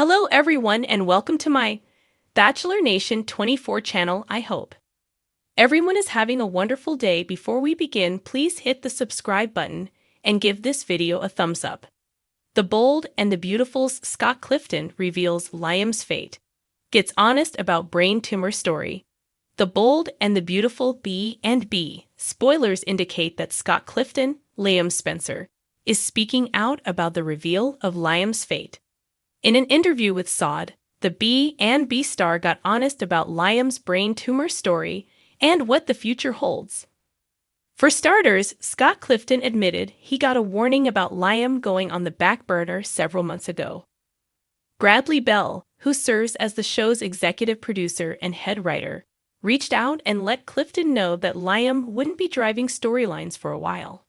Hello everyone and welcome to my Bachelor Nation 24 channel. I hope everyone is having a wonderful day. Before we begin, please hit the subscribe button and give this video a thumbs up. The Bold and the Beautiful's Scott Clifton reveals Liam's fate, gets honest about brain tumor story. The Bold and the Beautiful B&B spoilers indicate that Scott Clifton, Liam Spencer, is speaking out about the reveal of Liam's fate. In an interview with Sod, the B&B star got honest about Liam's brain tumor story and what the future holds. For starters, Scott Clifton admitted he got a warning about Liam going on the back burner several months ago. Bradley Bell, who serves as the show's executive producer and head writer, reached out and let Clifton know that Liam wouldn't be driving storylines for a while.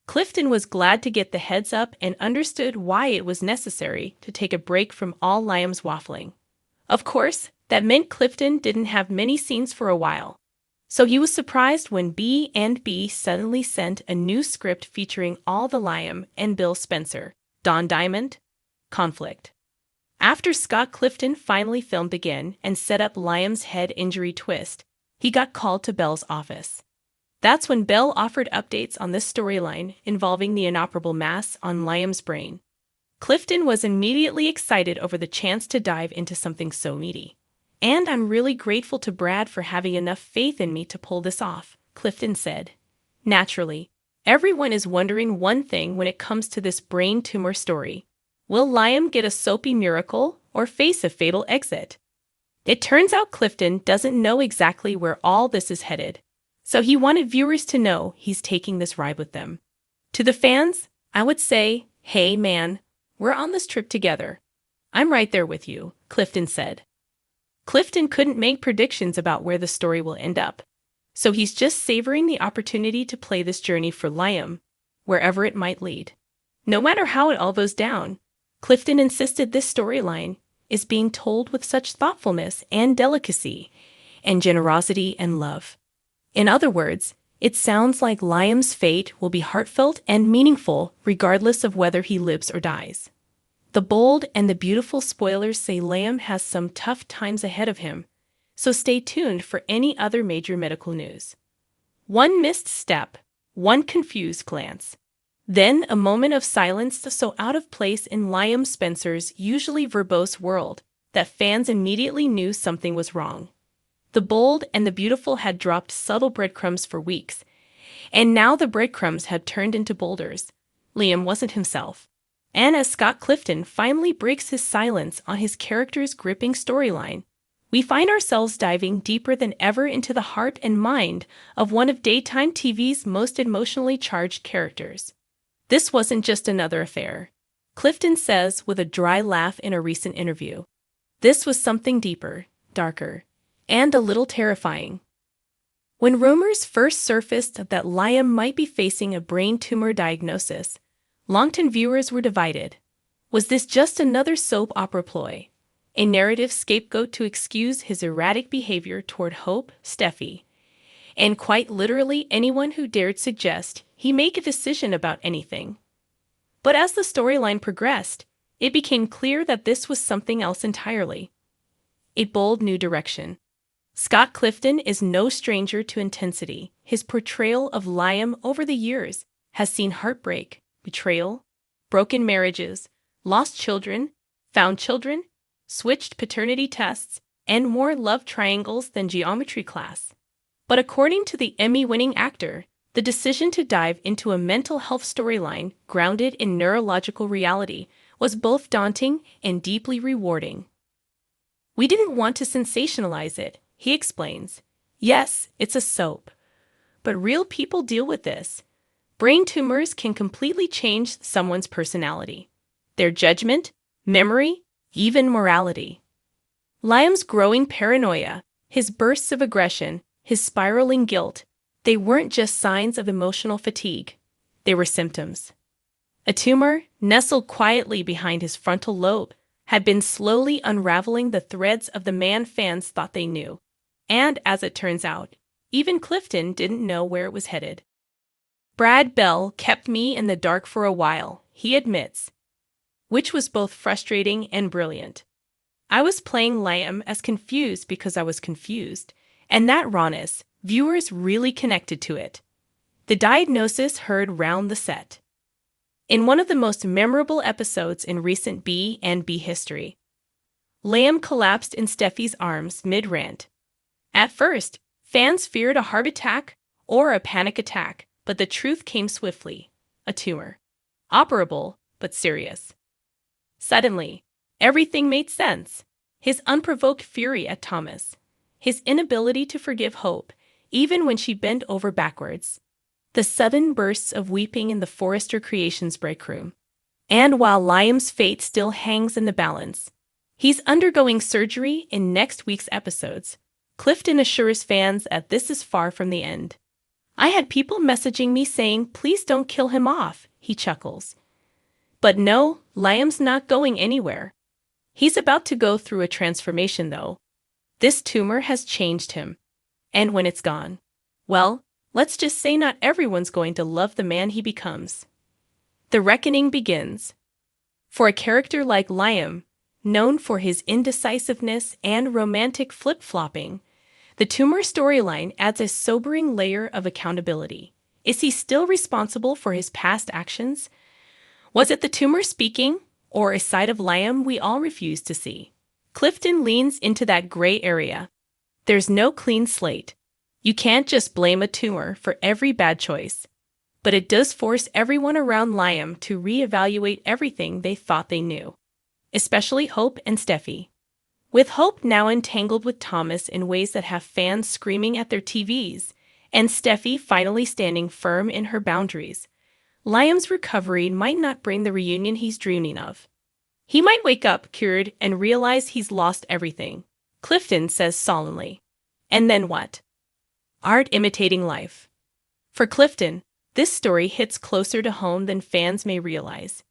Clifton was glad to get the heads up and understood why it was necessary to take a break from all Liam's waffling. Of course, that meant Clifton didn't have many scenes for a while, so he was surprised when B&B suddenly sent a new script featuring all the Liam and Bill Spencer, Don Diamond, conflict. After Scott Clifton finally filmed again and set up Liam's head injury twist, he got called to Bell's office. That's when Bell offered updates on this storyline involving the inoperable mass on Liam's brain. Clifton was immediately excited over the chance to dive into something so meaty. "And I'm really grateful to Brad for having enough faith in me to pull this off," Clifton said. Naturally, everyone is wondering one thing when it comes to this brain tumor story. Will Liam get a soapy miracle or face a fatal exit? It turns out Clifton doesn't know exactly where all this is headed, so he wanted viewers to know he's taking this ride with them. To the fans, I would say, hey man, we're on this trip together. I'm right there with you, Clifton said. Clifton couldn't make predictions about where the story will end up, so he's just savoring the opportunity to play this journey for Liam, wherever it might lead. No matter how it all goes down, Clifton insisted this storyline is being told with such thoughtfulness and delicacy and generosity and love. In other words, it sounds like Liam's fate will be heartfelt and meaningful regardless of whether he lives or dies. The Bold and the Beautiful spoilers say Liam has some tough times ahead of him, so stay tuned for any other major medical news. One missed step, one confused glance, then a moment of silence so out of place in Liam Spencer's usually verbose world that fans immediately knew something was wrong. The Bold and the Beautiful had dropped subtle breadcrumbs for weeks, and now the breadcrumbs had turned into boulders. Liam wasn't himself. And as Scott Clifton finally breaks his silence on his character's gripping storyline, we find ourselves diving deeper than ever into the heart and mind of one of daytime TV's most emotionally charged characters. This wasn't just another affair, Clifton says with a dry laugh in a recent interview. This was something deeper, darker, and a little terrifying. When rumors first surfaced that Liam might be facing a brain tumor diagnosis, longtime viewers were divided. Was this just another soap opera ploy, a narrative scapegoat to excuse his erratic behavior toward Hope, Steffi, and quite literally anyone who dared suggest he make a decision about anything? But as the storyline progressed, it became clear that this was something else entirely. A bold new direction. Scott Clifton is no stranger to intensity. His portrayal of Liam over the years has seen heartbreak, betrayal, broken marriages, lost children, found children, switched paternity tests, and more love triangles than geometry class. But according to the Emmy-winning actor, the decision to dive into a mental health storyline grounded in neurological reality was both daunting and deeply rewarding. "We didn't want to sensationalize it," he explains. "Yes, it's a soap. But real people deal with this. Brain tumors can completely change someone's personality, their judgment, memory, even morality." Liam's growing paranoia, his bursts of aggression, his spiraling guilt, they weren't just signs of emotional fatigue. They were symptoms. A tumor, nestled quietly behind his frontal lobe, had been slowly unraveling the threads of the man fans thought they knew. And as it turns out, even Clifton didn't know where it was headed. "Brad Bell kept me in the dark for a while," he admits. which was both frustrating and brilliant. I was playing Liam as confused because I was confused, and that rawness, viewers really connected to it. The diagnosis heard round the set. In one of the most memorable episodes in recent B&B history, Liam collapsed in Steffi's arms mid-rant. At first, fans feared a heart attack or a panic attack, but the truth came swiftly: a tumor. Operable, but serious. Suddenly, everything made sense. His unprovoked fury at Thomas, his inability to forgive Hope, even when she bent over backwards, the sudden bursts of weeping in the Forrester Creations break room. And while Liam's fate still hangs in the balance, he's undergoing surgery in next week's episodes. Clifton assures fans that this is far from the end. I had people messaging me saying, "Please don't kill him off," he chuckles. But no, Liam's not going anywhere. He's about to go through a transformation, though. This tumor has changed him. And when it's gone, well, let's just say not everyone's going to love the man he becomes. The reckoning begins. For a character like Liam, known for his indecisiveness and romantic flip-flopping, the tumor storyline adds a sobering layer of accountability. Is he still responsible for his past actions? Was it the tumor speaking, or a side of Liam we all refuse to see? Clifton leans into that gray area. There's no clean slate. You can't just blame a tumor for every bad choice. But it does force everyone around Liam to reevaluate everything they thought they knew. Especially Hope and Steffi. With Hope now entangled with Thomas in ways that have fans screaming at their TVs, and Steffi finally standing firm in her boundaries, Liam's recovery might not bring the reunion he's dreaming of. He might wake up cured and realize he's lost everything, Clifton says solemnly. And then what? Art imitating life. For Clifton, this story hits closer to home than fans may realize.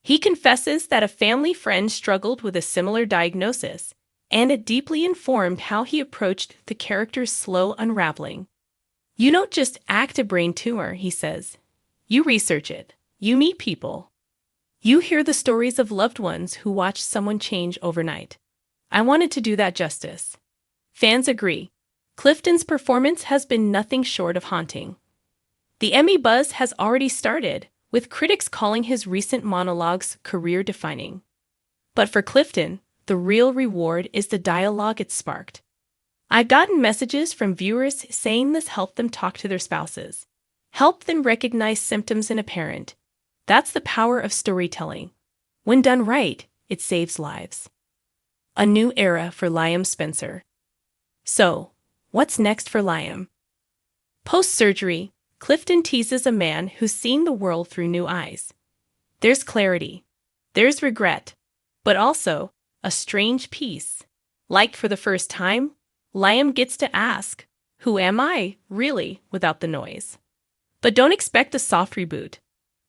He confesses that a family friend struggled with a similar diagnosis, and it deeply informed how he approached the character's slow unraveling. You don't just act a brain tumor, he says. You research it. You meet people. You hear the stories of loved ones who watched someone change overnight. I wanted to do that justice. Fans agree. Clifton's performance has been nothing short of haunting. The Emmy buzz has already started, with critics calling his recent monologues career-defining. But for Clifton, the real reward is the dialogue it sparked. I've gotten messages from viewers saying this helped them talk to their spouses, helped them recognize symptoms in a parent. That's the power of storytelling. When done right, it saves lives. A new era for Liam Spencer. So, what's next for Liam? Post-surgery, Clifton teases a man who's seen the world through new eyes. There's clarity. There's regret. But also, a strange peace. Like for the first time, Liam gets to ask, who am I, really, without the noise? But don't expect a soft reboot.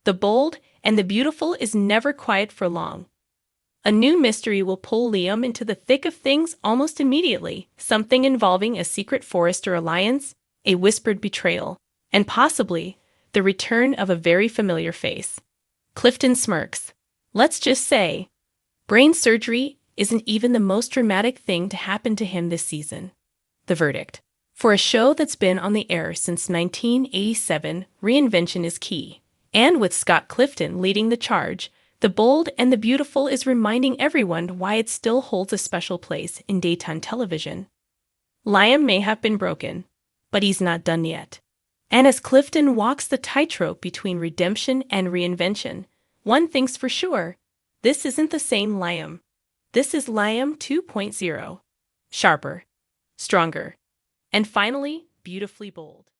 The bold and the beautiful is never quiet for long. A new mystery will pull Liam into the thick of things almost immediately, something involving a secret Forrester alliance, a whispered betrayal, and possibly the return of a very familiar face. Clifton smirks. Let's just say, brain surgery isn't even the most dramatic thing to happen to him this season. The verdict. For a show that's been on the air since 1987, reinvention is key. And with Scott Clifton leading the charge, the bold and the beautiful is reminding everyone why it still holds a special place in daytime television. Liam may have been broken, but he's not done yet. And as Clifton walks the tightrope between redemption and reinvention, one thing's for sure, this isn't the same Liam. This is Liam 2.0. Sharper, stronger, and finally, beautifully bold.